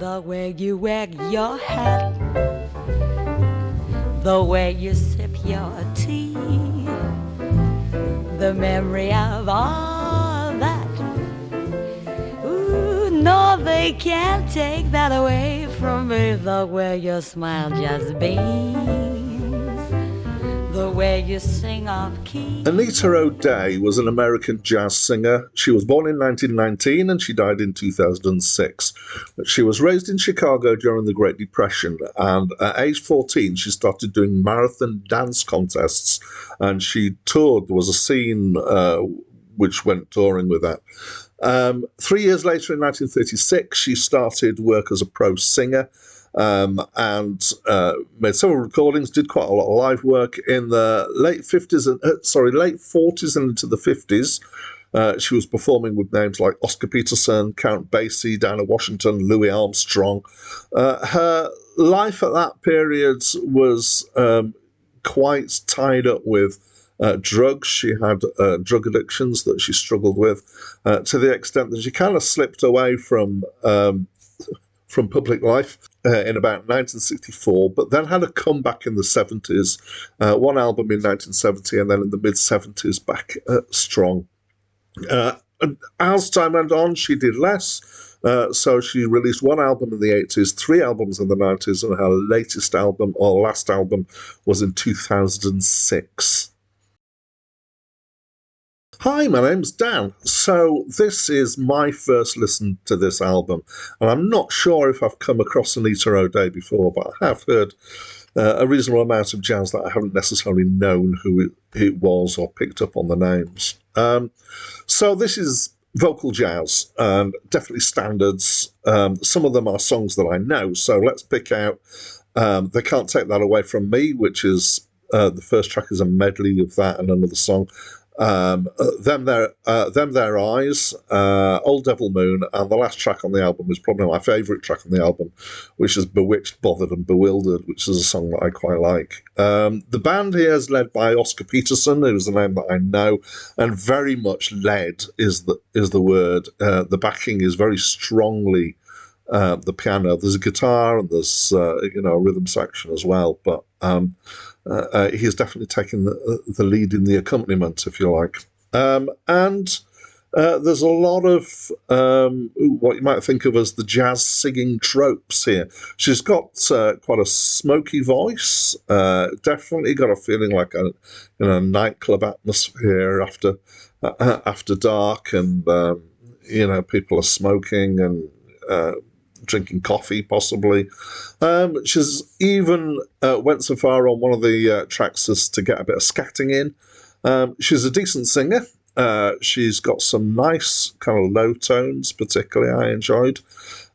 The way you wag your hat, the way you sip your tea, the memory of all that. Ooh, no, they can't take that away from me. The way your smile just beams, the way you sing off key. Anita O'Day was an American jazz singer. She was born in 1919 and she died in 2006. She was raised in Chicago during the Great Depression, and at age 14 she started doing marathon dance contests, and she toured. There was a scene which went touring with that. 3 years later, in 1936, she started work as a pro singer. And made several recordings, did quite a lot of live work in the late 40s and into the 50s. She was performing with names like Oscar Peterson, Count Basie, Dinah Washington, Louis Armstrong. Her life at that period was quite tied up with drugs. She had drug addictions that she struggled with, to the extent that she kind of slipped away from public life in about 1964, but then had a comeback in the 70s, one album in 1970, and then in the mid-70s back strong. And as time went on, she did less, so she released one album in the 80s, 3 albums in the 90s, and her latest album, or last album, was in 2006. Hi, my name's Dan. So this is my first listen to this album, and I'm not sure if I've come across Anita O'Day before, but I have heard a reasonable amount of jazz that I haven't necessarily known who it was or picked up on the names. So this is vocal jazz, and definitely standards. Some of them are songs that I know, so let's pick out They Can't Take That Away From Me, which is the first track is a medley of that and another song. Them Their Eyes, Old Devil Moon, and the last track on the album is probably my favourite track on the album, which is Bewitched, Bothered and Bewildered, which is a song that I quite like. The band here is led by Oscar Peterson, who's the name that I know, and very much led is the word. The backing is very strongly the piano. There's a guitar and there's a rhythm section as well, but he's definitely taken the lead in the accompaniment, if you like. And there's a lot of what you might think of as the jazz singing tropes here. She's got quite a smoky voice, definitely got a feeling like a nightclub atmosphere after dark, and people are smoking and drinking coffee, possibly. She's even went so far on one of the tracks as to get a bit of scatting in. She's a decent singer. She's got some nice kind of low tones, particularly I enjoyed.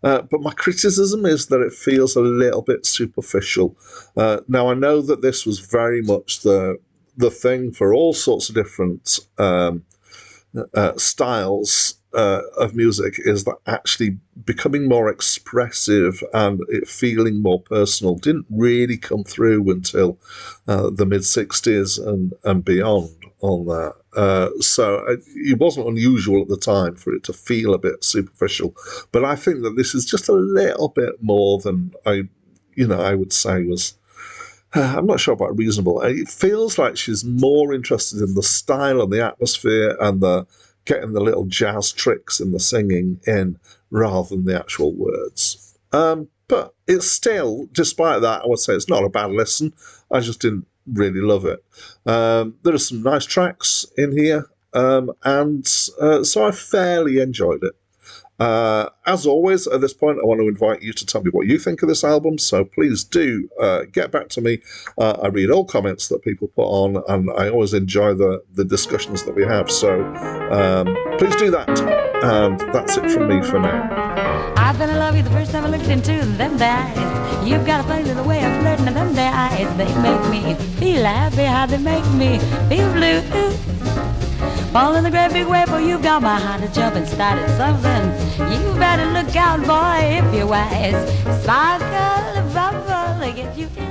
But my criticism is that it feels a little bit superficial. Now, I know that this was very much the thing for all sorts of different styles of music, is that actually becoming more expressive and it feeling more personal didn't really come through until the mid-60s and beyond on that. So it wasn't unusual at the time for it to feel a bit superficial, but I think that this is just a little bit more than I would say was, I'm not sure about reasonable. It feels like she's more interested in the style and the atmosphere and getting the little jazz tricks in the singing in rather than the actual words. But it's still, despite that, I would say it's not a bad listen. I just didn't really love it. There are some nice tracks in here, and so I fairly enjoyed it. As always, at this point, I want to invite you to tell me what you think of this album, so please do get back to me. I read all comments that people put on, and I always enjoy the discussions that we have, so please do that. And that's it from me for now. I fell in love with you the first time I looked into them there eyes. You've got a particular way of flirting in them there eyes. They make me feel happy, how they make me feel blue. Fall in the great big wave, for you've got my heart to jump and started something. You better look out, boy, if you're wise. Sparkle, bubble, get you in.